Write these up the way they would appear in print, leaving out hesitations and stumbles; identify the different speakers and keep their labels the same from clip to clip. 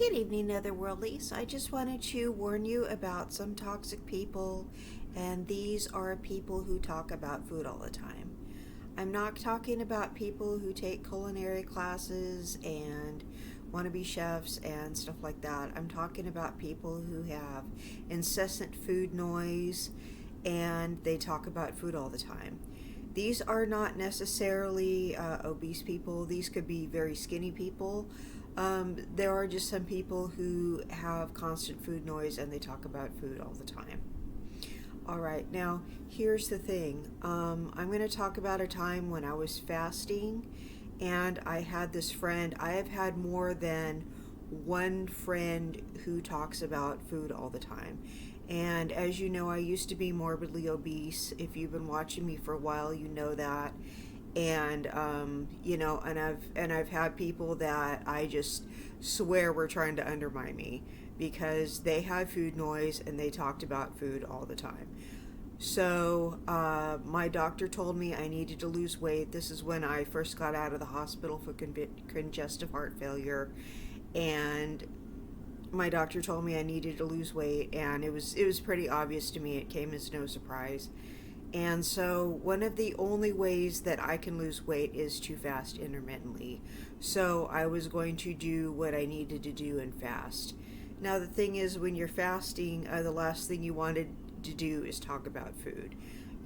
Speaker 1: Good evening, Netherworldlies. I just wanted to warn you about some toxic people, and these are people who talk about food all the time. I'm not talking about people who take culinary classes and want to be chefs and stuff like that. I'm talking about people who have incessant food noise and they talk about food all the time. These are not necessarily obese people, these could be very skinny people. There are just some people who have constant food noise and they talk about food all the time. All right, now here's the thing. I'm going to talk about a time when I was fasting and I had this friend. I have had more than one friend who talks about food all the time. And as you know, I used to be morbidly obese. If you've been watching me for a while, you know that. And I've had people that I just swear were trying to undermine me because they had food noise and they talked about food all the time. So my doctor told me I needed to lose weight. This is when I first got out of the hospital for congestive heart failure, and my doctor told me I needed to lose weight, and it was pretty obvious to me. It came as no surprise. And so one of the only ways that I can lose weight is to fast intermittently. So I was going to do what I needed to do and fast. Now the thing is, when you're fasting, the last thing you wanted to do is talk about food.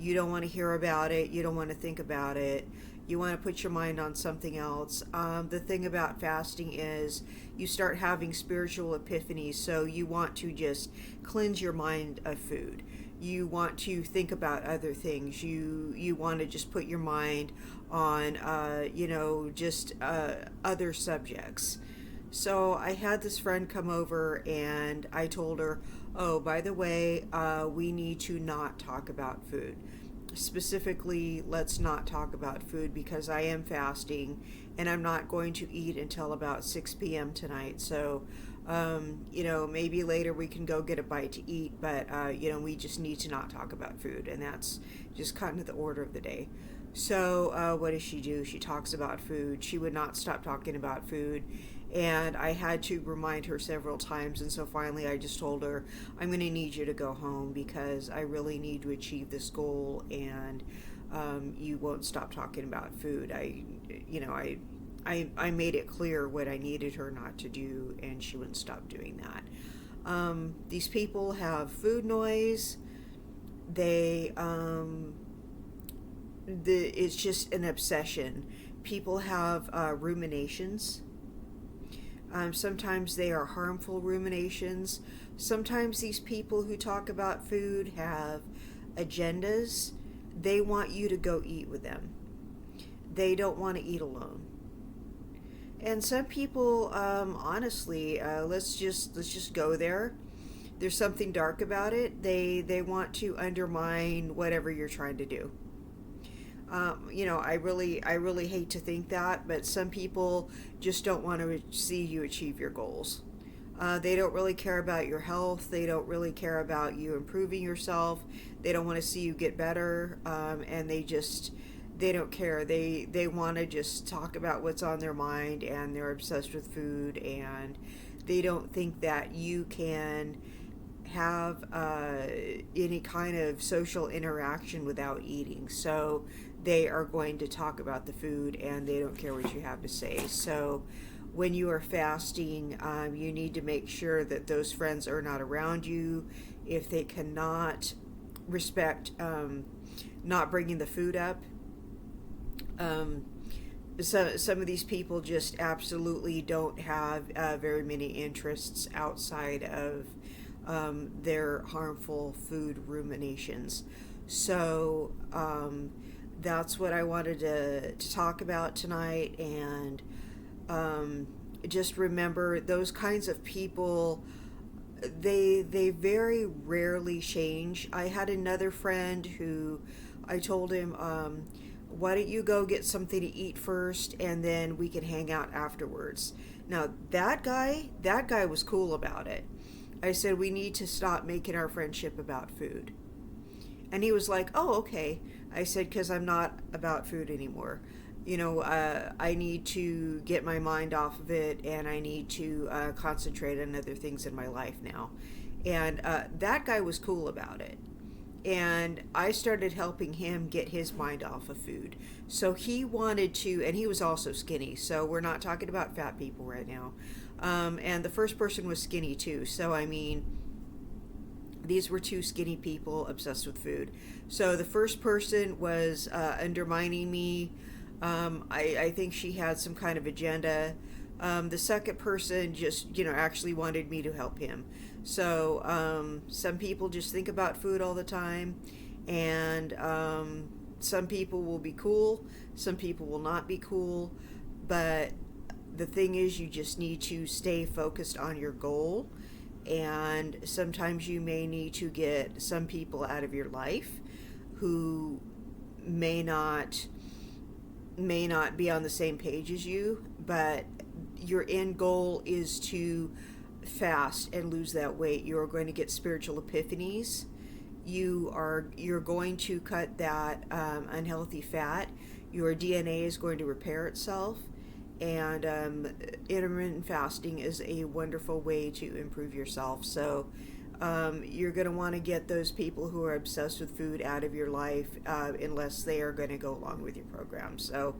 Speaker 1: You don't want to hear about it. You don't want to think about it. You want to put your mind on something else. The thing about fasting is you start having spiritual epiphanies, so you want to just cleanse your mind of food. You want to think about other things. You want to just put your mind on other subjects. So I had this friend come over and I told her, oh, by the way, we need to not talk about food. Specifically, let's not talk about food because I am fasting and I'm not going to eat until about 6 p.m. tonight. So, maybe later we can go get a bite to eat, but, we just need to not talk about food. And that's just kind of the order of the day. So, what does she do? She talks about food. She would not stop talking about food. And I had to remind her several times. And so finally, I just told her, I'm going to need you to go home because I really need to achieve this goal. And you won't stop talking about food. I made it clear what I needed her not to do, and she wouldn't stop doing that. These people have food noise. It's just an obsession. People have ruminations. Sometimes they are harmful ruminations. Sometimes these people who talk about food have agendas. They want you to go eat with them. They don't want to eat alone. And some people, honestly, let's just go there. There's something dark about it. They want to undermine whatever you're trying to do. I really hate to think that, but some people just don't want to see you achieve your goals. They don't really care about your health. They don't really care about you improving yourself. They don't want to see you get better, and they don't care. They want to just talk about what's on their mind, and they're obsessed with food, and they don't think that you can have any kind of social interaction without eating. So they are going to talk about the food and they don't care what you have to say. So when you are fasting, you need to make sure that those friends are not around you. If they cannot respect not bringing the food up, some of these people just absolutely don't have very many interests outside of their harmful food ruminations. So that's what I wanted to talk about tonight. And just remember, those kinds of people, they very rarely change. I had another friend who I told him, why don't you go get something to eat first and then we can hang out afterwards. Now that guy was cool about it. I said, we need to stop making our friendship about food. And he was like, oh, okay. I said, because I'm not about food anymore. I need to get my mind off of it, and I need to concentrate on other things in my life now. And that guy was cool about it. And I started helping him get his mind off of food. So he wanted to, and he was also skinny. So we're not talking about fat people right now. And the first person was skinny too. So, I mean, these were two skinny people obsessed with food. So the first person was undermining me. I think she had some kind of agenda. The second person just, actually wanted me to help him. So some people just think about food all the time, and some people will be cool, some people will not be cool, but the thing is, you just need to stay focused on your goal, and sometimes you may need to get some people out of your life who may not be on the same page as you, but your end goal is to fast and lose that weight. You're going to get spiritual epiphanies. You're going to cut that unhealthy fat. Your DNA is going to repair itself, and intermittent fasting is a wonderful way to improve yourself. So you're going to want to get those people who are obsessed with food out of your life, unless they are going to go along with your program. So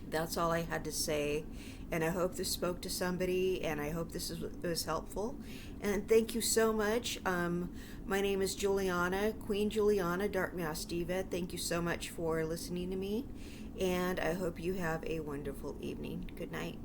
Speaker 1: that's all I had to say, and I hope this spoke to somebody, and I hope this was helpful. And thank you so much. My name is Juliana, Queen Juliana, Dark Mass Diva. Thank you so much for listening to me, and I hope you have a wonderful evening. Good night.